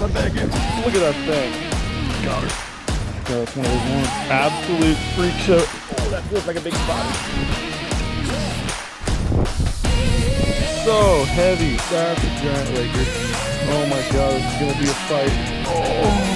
my bag in. Look at that thing. Got her. Yeah, that's one of those ones. Absolute freak show. Oh, that feels like a big spot. So heavy. That's a giant Laker. Oh my god, this is gonna be a fight. Oh.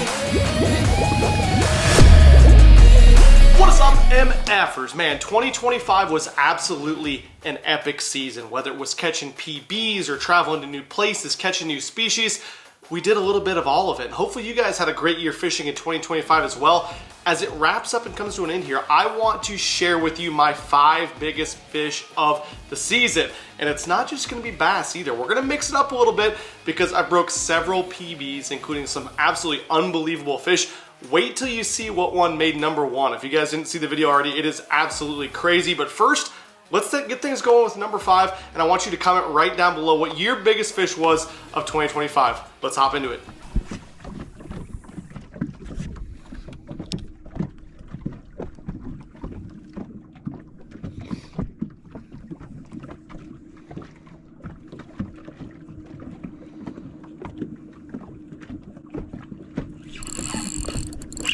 What is up, MFers? Man, 2025 was absolutely an epic season. Whether it was catching PBs or traveling to new places, catching new species, we did a little bit of all of it. And hopefully you guys had a great year fishing in 2025 as well. As it wraps up and comes to an end here, I want to share with you my 5 biggest fish of the season. And it's not just gonna be bass either. We're gonna mix it up a little bit because I broke several PBs, including some absolutely unbelievable fish. Wait till you see what one made #1. If you guys didn't see the video already, it is absolutely crazy. But first, let's get things going with number 5, and I want you to comment right down below what your biggest fish was of 2025. Let's hop into it.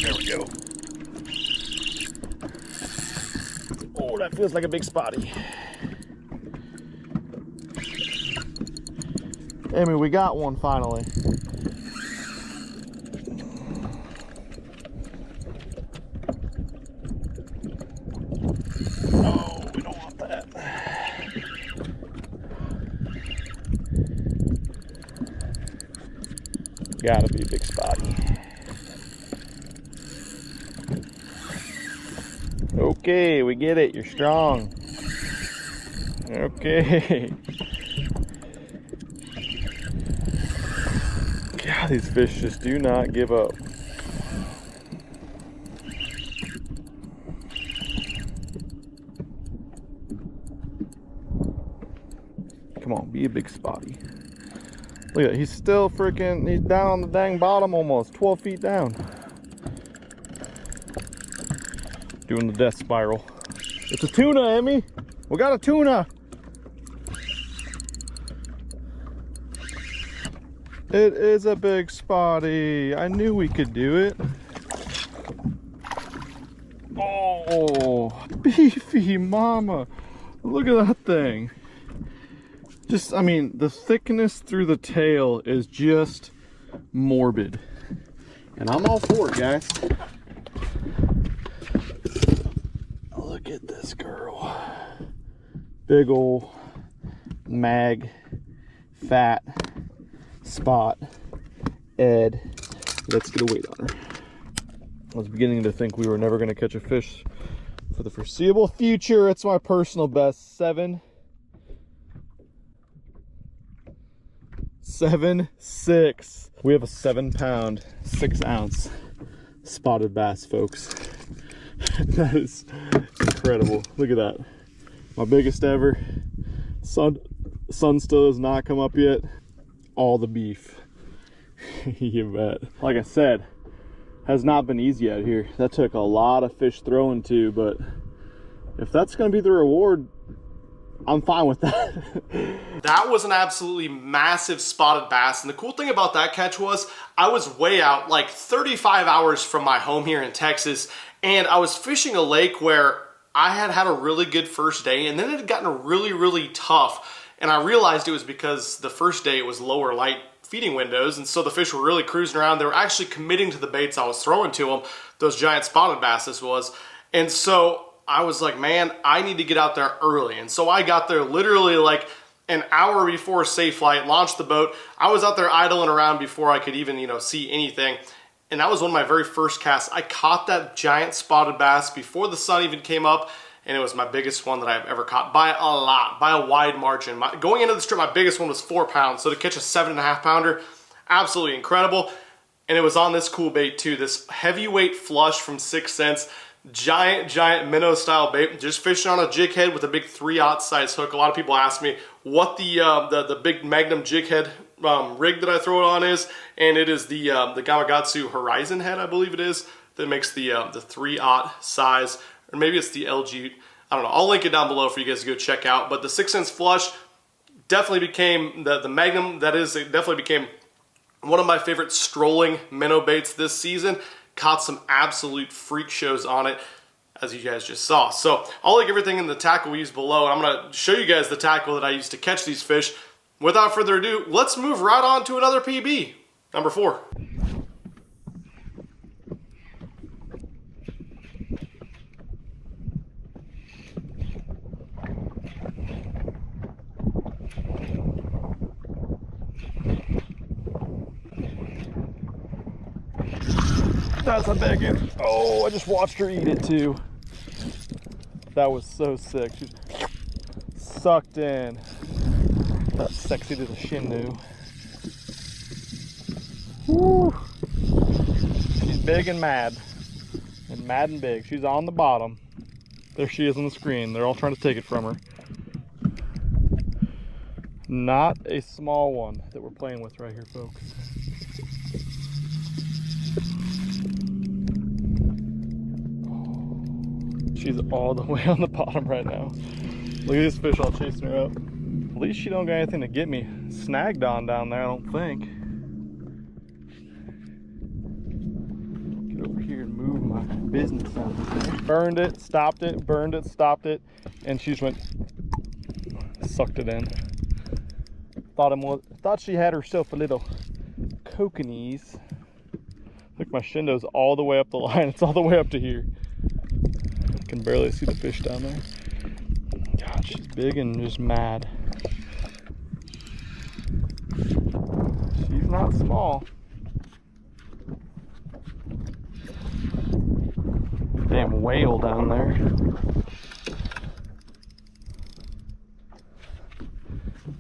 There we go. Oh, that feels like a big spotty. Amy, we got one finally. Oh, we don't want that. Gotta be a big spotty. Okay, we get it. You're strong. Okay. God, these fish just do not give up. Come on, be a big spotty. Look at it. He's still freaking, he's down on the dang bottom almost, 12 feet down. Doing the death spiral. It's a tuna, Emmy. We got a tuna. It is a big spotty. I knew we could do it. Oh, beefy mama. Look at that thing. Just, I mean, the thickness through the tail is just morbid. And I'm all for it, guys. Look at this girl. Big ol' mag, fat, spot, Ed. Let's get a weight on her. I was beginning to think we were never gonna catch a fish for the foreseeable future. It's my personal best. 7.6. We have a 7-pound, 6-ounce spotted bass, folks. That is incredible. Look at that. My biggest ever. Sun still has not come up yet. All the beef. You bet. Like I said, has not been easy out here. That took a lot of fish throwing to, but if that's gonna be the reward, I'm fine with that. That was an absolutely massive spotted bass. And the cool thing about that catch was I was way out, like 35 hours from my home here in Texas. And I was fishing a lake where I had had a really good first day, and then it had gotten really, really tough. And I realized it was because the first day it was lower light feeding windows, and so the fish were really cruising around. They were actually committing to the baits I was throwing to them, those giant spotted bass this was. And so I was like, man, I need to get out there early. And so I got there literally like an hour before safe flight, launched the boat. I was out there idling around before I could even, see anything. And that was one of my very first casts. I caught that giant spotted bass before the sun even came up, and it was my biggest one that I've ever caught by a lot, by a wide margin. Going into the trip, my biggest one was 4 pounds, so to catch a 7.5 pounder, absolutely incredible. And it was on this cool bait too, this heavyweight flush from 6 cents, giant minnow style bait, just fishing on a jig head with a big 3/0 size hook. A lot of people ask me what the big Magnum jig head rig that I throw it on is, and it is the Gamakatsu Horizon head, I believe it is, that makes the 3/0 size, or maybe it's the LG, I don't know. I'll link it down below for you guys to go check out. But the 6 cents flush definitely became the Magnum, that is, it definitely became One of my favorite strolling minnow baits this season. Caught some absolute freak shows on it, as you guys just saw. So I'll link everything in the tackle we use below, and I'm gonna show you guys the tackle that I used to catch these fish. Without further ado, let's move right on to another PB, number 4. That's a big one. Oh, I just watched her eat it too. That was so sick. She sucked in. That's sexy to the shin. Woo. She's big and mad. And mad and big. She's on the bottom. There she is on the screen. They're all trying to take it from her. Not a small one that we're playing with right here, folks. She's all the way on the bottom right now. Look at this fish all chasing her up. At least she don't got anything to get me snagged on down there, I don't think. Get over here and move my business out there. Burned it, stopped it, burned it, stopped it, and she just went, sucked it in. Thought she had herself a little kokanese. Look, my shindo's all the way up the line. It's all the way up to here. Can barely see the fish down there. God, she's big and just mad. She's not small. Damn whale down there.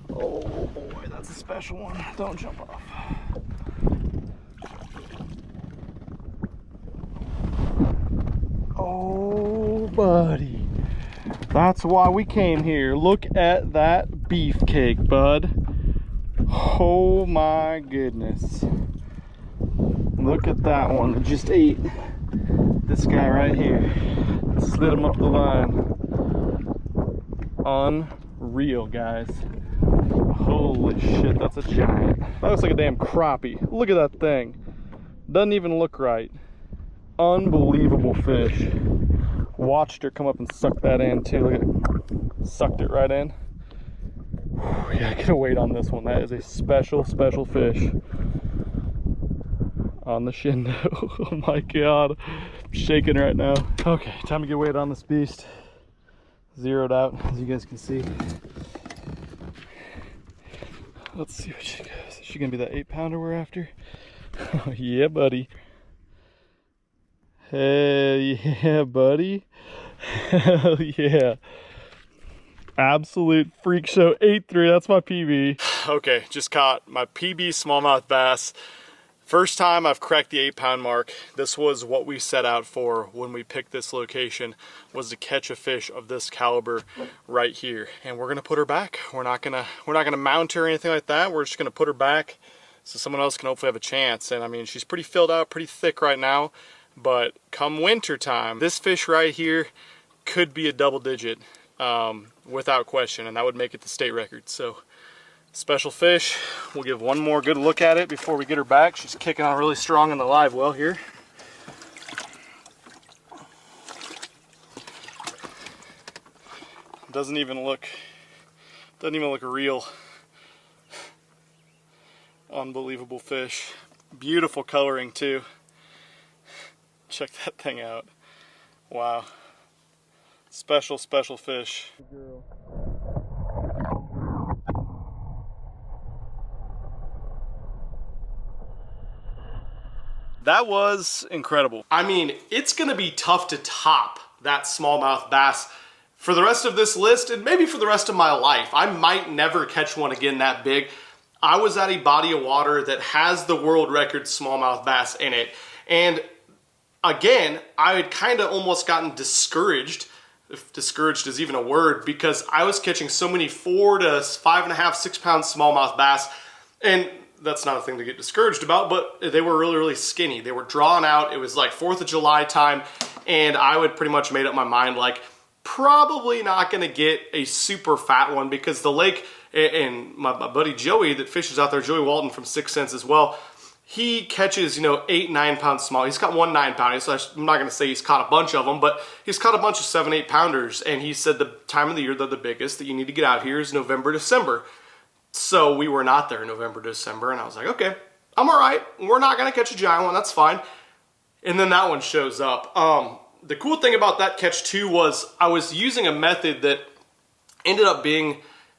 Oh boy, that's a special one. Don't jump off. Oh, buddy. That's why we came here. Look at that beefcake, bud. Oh my goodness. Look at that one. It just ate this guy right here. Slid him up the line. Unreal, guys. Holy shit, that's a giant. That looks like a damn crappie. Look at that thing. Doesn't even look right. Unbelievable fish. Watched her come up and suck that in too. Look at it. Sucked it right in. Whew, yeah, get a weight on this one. That is a special, special fish. On the shin. Oh my god. I'm shaking right now. Okay, time to get weight on this beast. Zeroed out, as you guys can see. Let's see what she goes. Is she gonna be that 8-pounder we're after? Oh, yeah, buddy. Hey, yeah, buddy. Hell yeah. Absolute freak show. 8-3, that's my PB. Okay, just caught my PB smallmouth bass. First time I've cracked the 8-pound mark. This was what we set out for when we picked this location, was to catch a fish of this caliber right here. And we're gonna put her back. We're not gonna mount her or anything like that. We're just gonna put her back so someone else can hopefully have a chance. And I mean, she's pretty filled out, pretty thick right now. But come winter time, this fish right here could be a double digit without question, and that would make it the state record. So special fish. We'll give one more good look at it before we get her back. She's kicking on really strong in the live well here. Doesn't even look real. Unbelievable fish. Beautiful coloring too. Check that thing out. Wow. Special, special fish. That was incredible. I mean, it's gonna be tough to top that smallmouth bass for the rest of this list and maybe for the rest of my life. I might never catch one again that big. I was at a body of water that has the world record smallmouth bass in it, and again, I had kind of almost gotten discouraged, if discouraged is even a word, because I was catching so many 4 to 5.5, 6 pound smallmouth bass, and that's not a thing to get discouraged about, but they were really, really skinny. They were drawn out. It was like 4th of July time, and I would pretty much made up my mind, like, probably not gonna get a super fat one because the lake, and my buddy Joey that fishes out there, Joey Walton from 6th Sense as well, he catches, you know, 8, 9 pound small. He's got one 9 pounder, so I'm not going to say he's caught a bunch of them, but he's caught a bunch of 7, 8 pounders. And he said the time of the year they're the biggest that you need to get out here is November, December. So we were not there in November, December, and I was like, okay, I'm all right. We're not going to catch a giant one. That's fine. And then that one shows up. The cool thing about that catch too was I was using a method that ended up being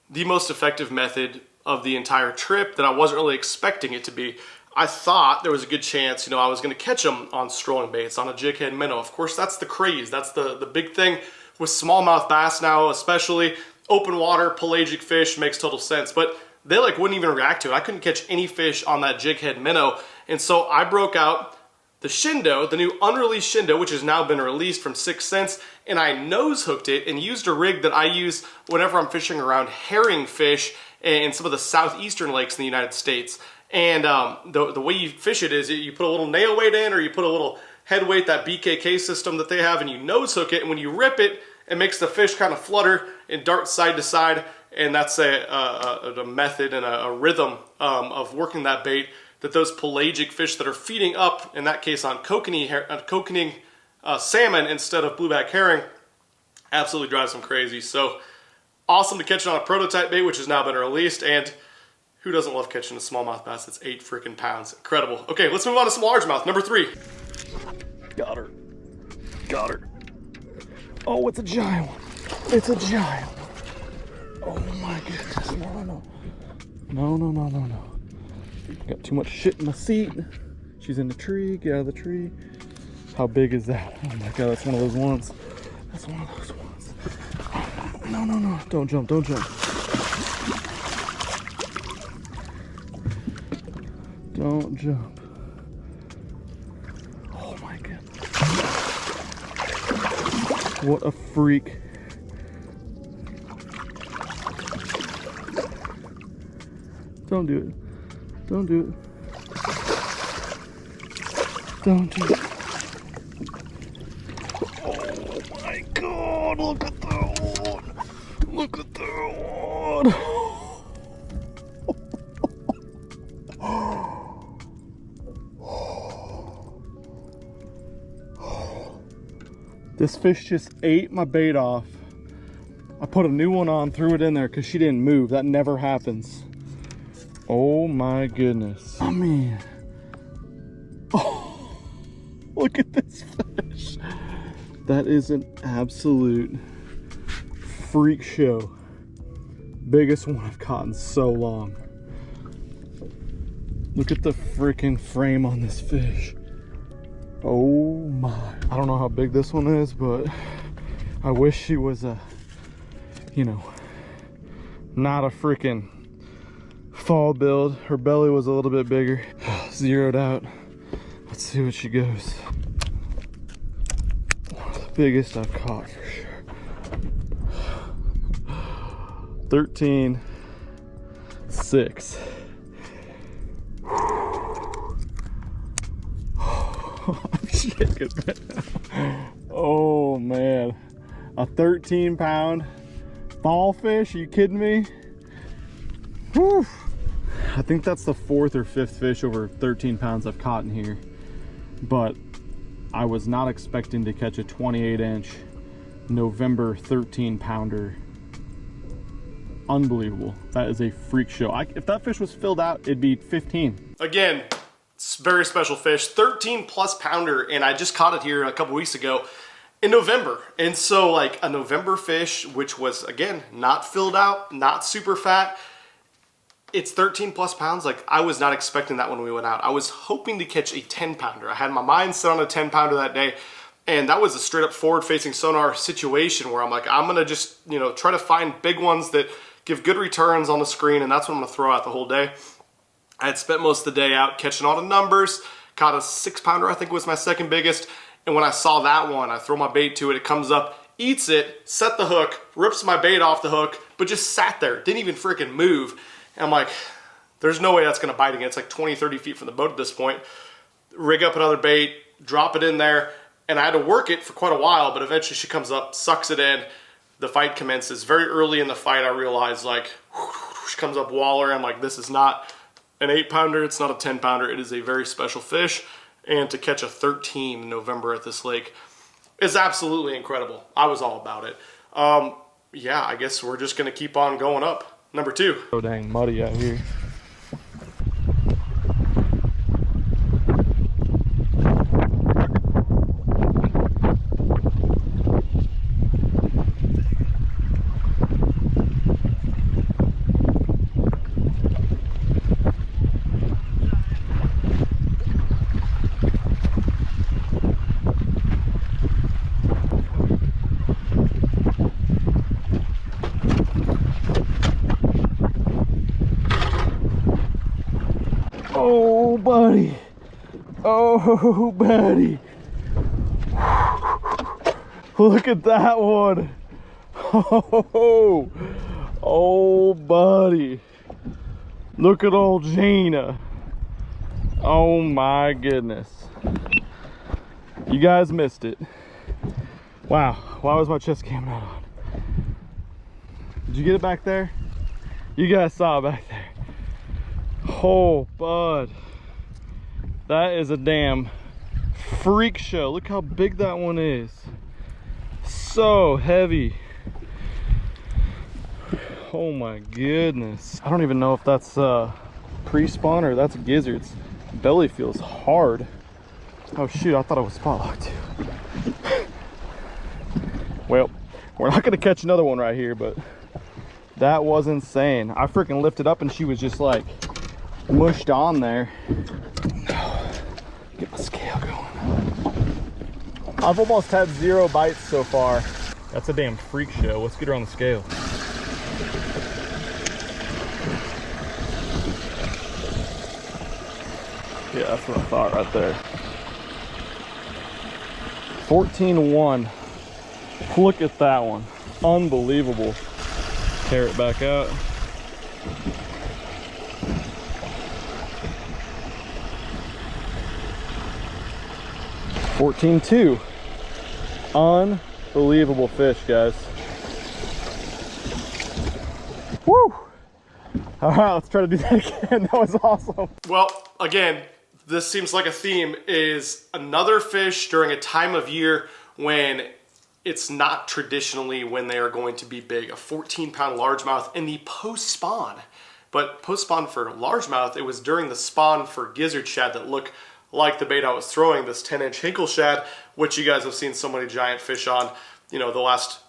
the most effective method of the entire trip that I wasn't really expecting it to be. I thought there was a good chance, you know, I was going to catch them on strolling baits, on a jig head minnow. Of course, that's the craze. That's the big thing with smallmouth bass now, especially open water, pelagic fish makes total sense. But they like wouldn't even react to it. I couldn't catch any fish on that jig head minnow. And so I broke out the Shindo, the new unreleased Shindo, which has now been released from 6 Cents, and I nose hooked it and used a rig that I use whenever I'm fishing around herring fish in some of the southeastern lakes in the United States. And the way you fish it is you put a little nail weight in, or you put a little head weight, that BKK system that they have, and you nose hook it, and when you rip it, it makes the fish kind of flutter and dart side to side, and that's a method and a rhythm of working that bait that those pelagic fish that are feeding up, in that case on kokanee salmon instead of blueback herring, absolutely drives them crazy. So awesome to catch it on a prototype bait, which has now been released, and who doesn't love catching a smallmouth bass that's 8 freaking pounds? Incredible. Okay, let's move on to some largemouth. Number 3. Got her. Got her. Oh, it's a giant one. It's a giant one. Oh my goodness. No. No. Got too much shit in my seat. She's in the tree. Get out of the tree. How big is that? Oh my god, that's one of those ones. That's one of those ones. No. Don't jump. Don't jump. Oh my goodness. What a freak. Don't do it. Don't do it. Don't do it. Oh my god, look at that one. Look at that one. This fish just ate my bait off. I put a new one on, threw it in there because she didn't move. That never happens. Oh my goodness. I mean, oh, look at this fish. That is an absolute freak show. Biggest one I've caught in so long. Look at the freaking frame on this fish. Oh my. I don't know how big this one is, but I wish she was you know, not a freaking fall build. Her belly was a little bit bigger. Zeroed out. Let's see what she goes. One of the biggest I've caught for sure. 13.6. I'm shaking right now. Oh man, a 13-pound fall fish? Are you kidding me? Whew. I think that's the 4th or 5th fish over 13 pounds I've caught in here, but I was not expecting to catch a 28-inch November 13-pounder. Unbelievable. That is a freak show. If that fish was filled out, it'd be 15. Again, it's a very special fish, 13+ pounder, and I just caught it here a couple weeks ago in November. And so like a November fish, which was again, not filled out, not super fat, it's 13+ pounds. Like I was not expecting that when we went out. I was hoping to catch a 10-pounder. I had my mind set on a 10-pounder that day. And that was a straight up forward facing sonar situation where I'm like, I'm gonna just, you know, try to find big ones that give good returns on the screen. And that's what I'm gonna throw out the whole day. I had spent most of the day out catching all the numbers, caught a 6-pounder, I think was my second biggest. And when I saw that one, I throw my bait to it, it comes up, eats it, set the hook, rips my bait off the hook, but just sat there, didn't even freaking move. And I'm like, there's no way that's gonna bite again. It's like 20, 30 feet from the boat at this point. Rig up another bait, drop it in there, and I had to work it for quite a while, but eventually she comes up, sucks it in, the fight commences. Very early in the fight, I realized like, she comes up waller, I'm like, this is not an 8-pounder, it's not a 10-pounder. It is a very special fish. And to catch a 13 in November at this lake is absolutely incredible. I was all about it. Yeah, I guess we're just gonna keep on going up. Number 2. So dang muddy out here. Oh, buddy. Oh, buddy. Look at that one. Oh, buddy. Look at old Gina. Oh, my goodness. You guys missed it. Wow. Why was my chest cam not on? Did you get it back there? You guys saw it back there. Oh, bud, that is a damn freak show. Look how big that one is. So heavy. Oh my goodness. I don't even know if that's pre-spawn or that's gizzards. Belly feels hard. Oh shoot, I thought it was spot lock too. Well, we're not gonna catch another one right here, but that was insane. I freaking lifted up and she was just like mushed on there. Get my scale going. I've almost had 0 bites so far. That's a damn freak show. Let's get her on the scale. Yeah, that's what I thought right there. 14-1. Look at that one. Unbelievable. Tear it back out. $14.2. Unbelievable fish, guys. Woo! All right, let's try to do that again. That was awesome. Well, again, this seems like a theme, is another fish during a time of year when it's not traditionally when they are going to be big. A 14-pound largemouth in the post-spawn. But post-spawn for largemouth, it was during the spawn for gizzard shad that look like the bait I was throwing, this 10-inch hinkle shad, which you guys have seen so many giant fish on, you know, the last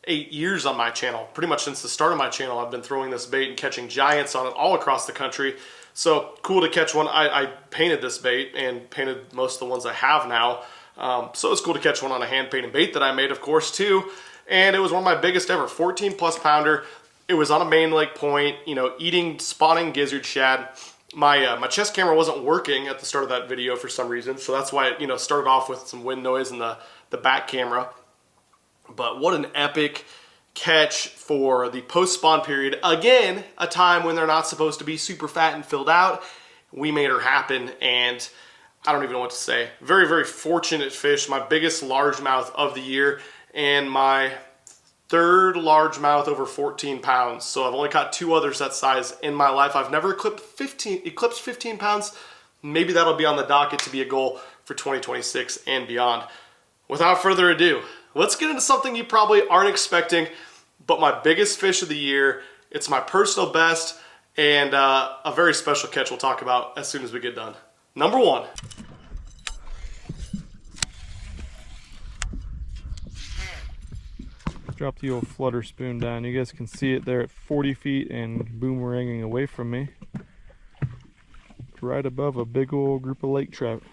8 years on my channel. Pretty much since the start of my channel, I've been throwing this bait and catching giants on it all across the country. So cool to catch one. I painted this bait and painted most of the ones I have now. So it's cool to catch one on a hand-painted bait that I made, of course, too. And it was one of my biggest ever, 14-plus pounder. It was on a main lake point, you know, spawning gizzard shad. My chest camera wasn't working at the start of that video for some reason, so that's why it, you know, started off with some wind noise in the back camera. But what an epic catch for the post-spawn period. Again, a time when they're not supposed to be super fat and filled out. We made her happen, and I don't even know what to say. Very, very fortunate fish. My biggest largemouth of the year, and my 3rd largemouth over 14 pounds. So I've only caught 2 others that size in my life. I've never eclipsed 15 pounds. Maybe that'll be on the docket to be a goal for 2026 and beyond. Without further ado, let's get into something you probably aren't expecting, but my biggest fish of the year. It's my personal best, and a very special catch we'll talk about as soon as we get done. Number 1. Drop the old flutter spoon down. You guys can see it there at 40 feet and boomeranging away from me. Right above a big old group of lake trout.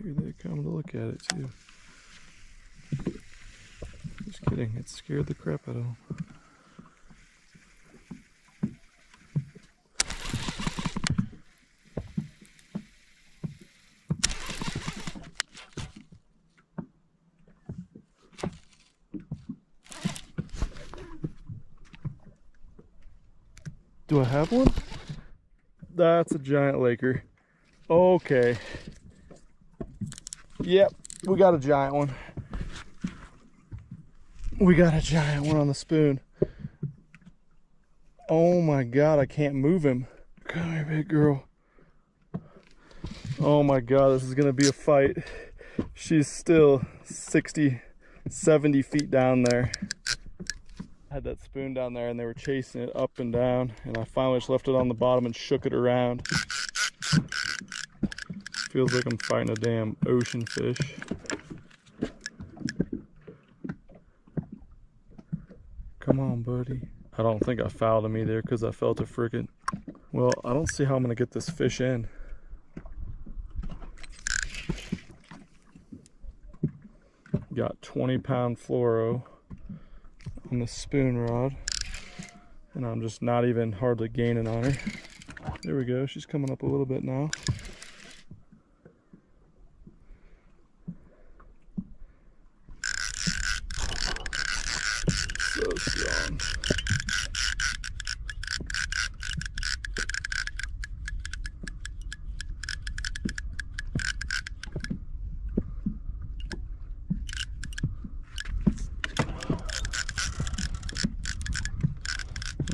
Here they come to look at it too. Just kidding, it scared the crap out of them. Do I have one? That's a giant laker. Okay. Yep, we got a giant one. We got a giant one on the spoon. Oh my God, I can't move him. Come here, big girl. Oh my God, this is gonna be a fight. She's still 60, 70 feet down there. I had that spoon down there and they were chasing it up and down, and I finally just left it on the bottom and shook it around. Feels like I'm fighting a damn ocean fish. Come on, buddy. I don't think I fouled him either because I felt a freaking... Well, I don't see how I'm gonna get this fish in. Got 20-pound fluoro on the spoon rod, and I'm just not even hardly gaining on her. There we go, she's coming up a little bit now. So strong.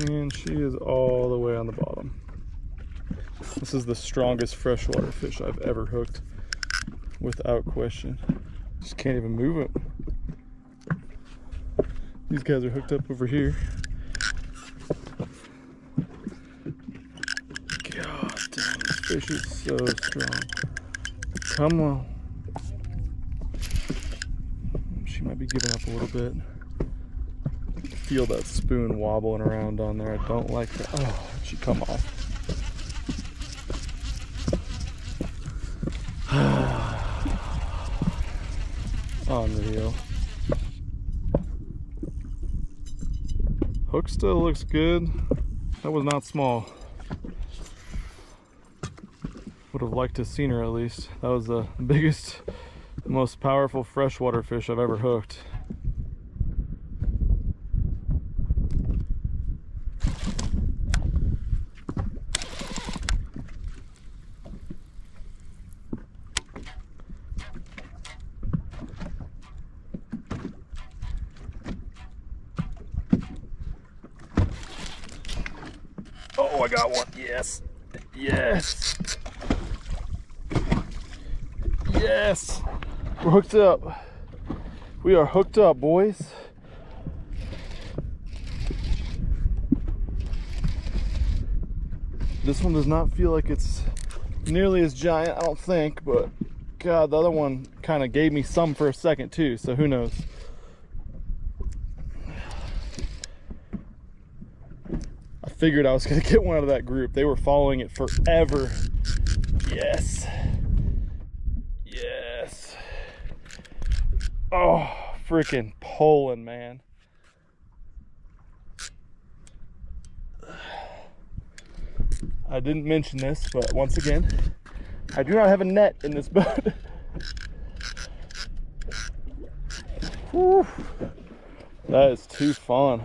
And she is all the way on the bottom. This is the strongest freshwater fish I've ever hooked, without question. Just can't even move it. These guys are hooked up over here. God damn, this fish is so strong. Come on. She might be giving up a little bit. Feel that spoon wobbling around on there. I don't like that. Oh, she come off. Unreal. Hook still looks good. That was not small. Would have liked to have seen her at least. That was the biggest, most powerful freshwater fish I've ever hooked. Oh, I got one. Yes. Yes. Yes. We're hooked up. We are hooked up, boys. This one does not feel like it's nearly as giant, I don't think, but God, the other one kind of gave me some for a second too, so who knows. I figured I was gonna get one out of that group. They were following it forever. Yes. Yes. Oh, freaking Poland, man. I didn't mention this, but once again, I do not have a net in this boat. Whew. That is too fun.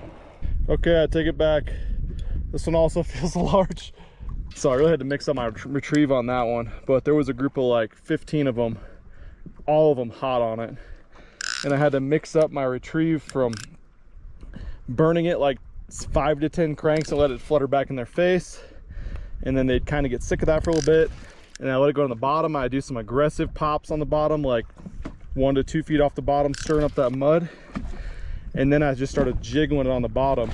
Okay, I take it back. This one also feels large. So I really had to mix up my retrieve on that one, but there was a group of like 15 of them, all of them hot on it. And I had to mix up my retrieve from burning it like 5 to 10 cranks and let it flutter back in their face. And then they'd kind of get sick of that for a little bit. And I let it go on the bottom. I do some aggressive pops on the bottom, like 1 to 2 feet off the bottom, stirring up that mud. And then I just started jiggling it on the bottom.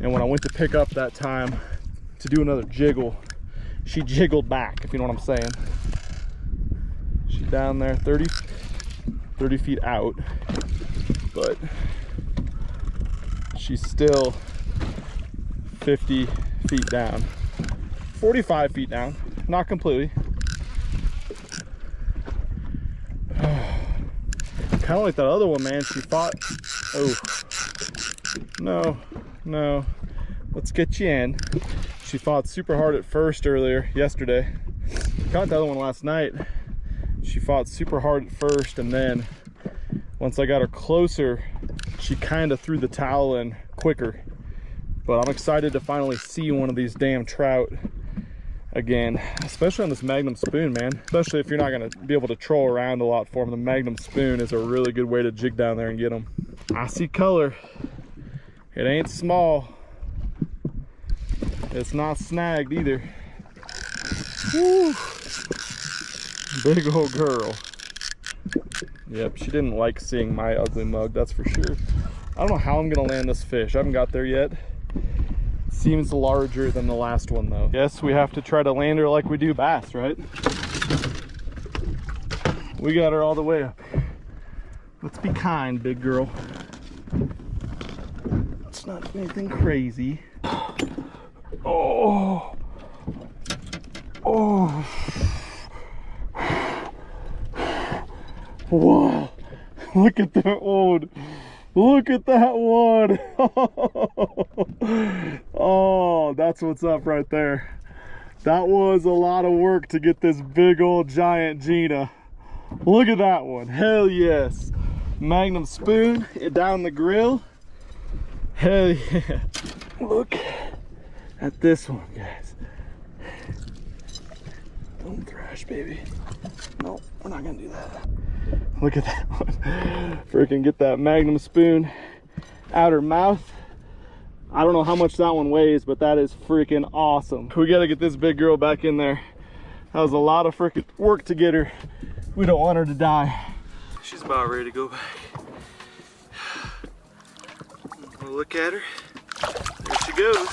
And when I went to pick up that time to do another jiggle, she jiggled back, if you know what I'm saying. She's down there 30 feet out, but she's still 50 feet down. 45 feet down, not completely. Kind of like that other one, man. She fought. Oh, no, let's get you in. She fought super hard at first yesterday. Caught the other one last night. She fought super hard at first, and then once I got her closer, she kind of threw the towel in quicker. But I'm excited to finally see one of these damn trout again, especially on this Magnum spoon, man. Especially if you're not going to be able to troll around a lot for them. The Magnum spoon is a really good way to jig down there and get them. I see color. It ain't small. It's not snagged either. Woo. Big old girl. Yep, she didn't like seeing my ugly mug, that's for sure. I don't know how I'm gonna land this fish. I haven't got there yet. Seems larger than the last one though. Guess we have to try to land her like we do bass, right? We got her all the way up. Let's be kind, big girl. It's not anything crazy. Oh. Oh. Wow. Look at that one. Look at that one. Oh, that's what's up right there. That was a lot of work to get this big old giant Gina. Look at that one. Hell yes. Magnum spoon down the grill. Hell yeah. Look at this one, guys. Don't thrash, baby. No, we're not gonna do that. Look at that one. Freaking get that Magnum spoon out her mouth. I don't know how much that one weighs, but that is freaking awesome. We gotta get this big girl back in there. That was a lot of freaking work to get her. We don't want her to die. She's about ready to go back. Look at her. There she goes.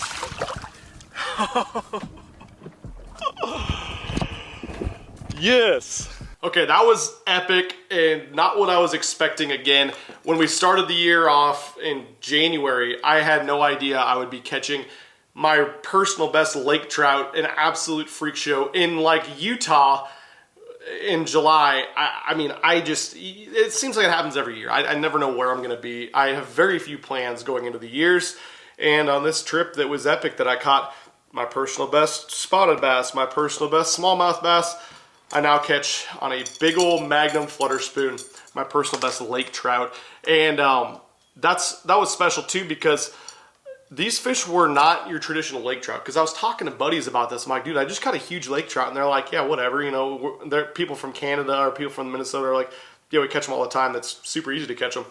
Yes. Okay, that was epic and not what I was expecting again. When we started the year off in January, I had no idea I would be catching my personal best lake trout, an absolute freak show in like Utah in July. I mean, it seems like it happens every year. I never know where I'm gonna be. I have very few plans going into the years. And on this trip that was epic that I caught my personal best spotted bass, my personal best smallmouth bass, I now catch on a big old Magnum flutter spoon, my personal best lake trout. And that was special too, because these fish were not your traditional lake trout. Because I was talking to buddies about this. I'm like, dude, I just caught a huge lake trout. And they're like, yeah, whatever. You know, they're people from Canada or people from Minnesota are like, yeah, we catch them all the time. That's super easy to catch them.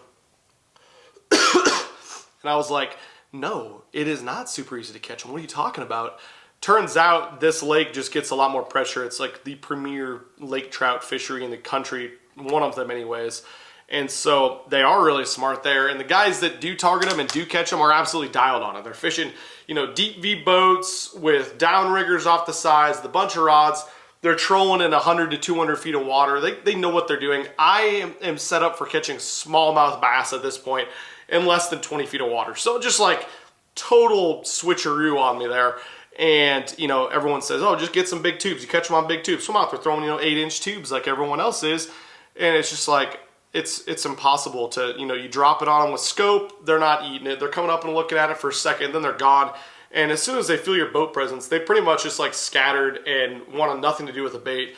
And I was like, no, it is not super easy to catch them. What are you talking about? Turns out this lake just gets a lot more pressure. It's like the premier lake trout fishery in the country, one of them anyways. And so they are really smart there. And the guys that do target them and do catch them are absolutely dialed on it. They're fishing, you know, deep V boats with downriggers off the sides, the bunch of rods. They're trolling in 100 to 200 feet of water. They know what they're doing. I am set up for catching smallmouth bass at this point in less than 20 feet of water. So just like total switcheroo on me there. And, you know, everyone says, oh, just get some big tubes. You catch them on big tubes. Swim out there throwing, you know, 8-inch tubes like everyone else is. And it's just like, it's impossible to, you know, you drop it on them with scope. They're not eating it. They're coming up and looking at it for a second. Then they're gone. And as soon as they feel your boat presence, they pretty much just like scattered and wanted nothing to do with the bait.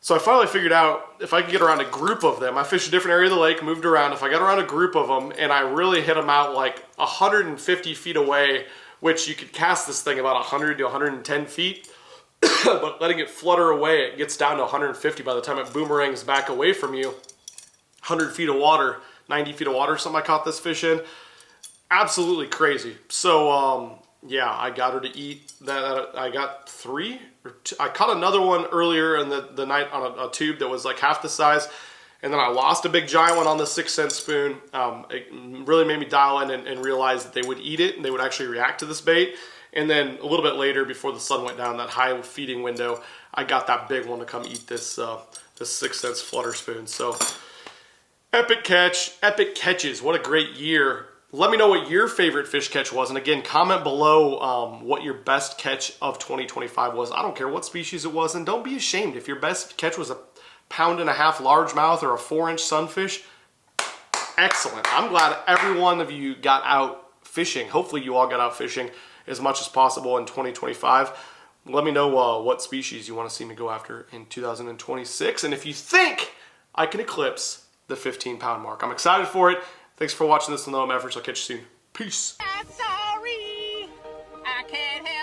So I finally figured out if I could get around a group of them. I fished a different area of the lake, moved around. If I got around a group of them and I really hit them out like 150 feet away, which you could cast this thing about 100 to 110 feet, but letting it flutter away, it gets down to 150 by the time it boomerangs back away from you. 100 feet of water, 90 feet of water, something I caught this fish in. Absolutely crazy. So, yeah, I got her to eat that. I got 3 or 2. I caught another one earlier in the night on a tube that was like half the size. And then I lost a big giant one on the 6-cent spoon. It really made me dial in and realize that they would eat it and they would actually react to this bait. And then a little bit later, before the sun went down, that high feeding window, I got that big one to come eat this 6-cent flutter spoon. So epic catch, epic catches. What a great year. Let me know what your favorite fish catch was. And again, comment below what your best catch of 2025 was. I don't care what species it was. And don't be ashamed if your best catch was a 1.5 pound largemouth or a 4-inch sunfish. Excellent. I'm glad every one of you got out fishing. Hopefully you all got out fishing as much as possible in 2025. Let me know what species you want to see me go after in 2026. And if you think I can eclipse the 15-pound mark, I'm excited for it. Thanks for watching this with No Efforts. I'll catch you soon. Peace. I'm sorry, I can't help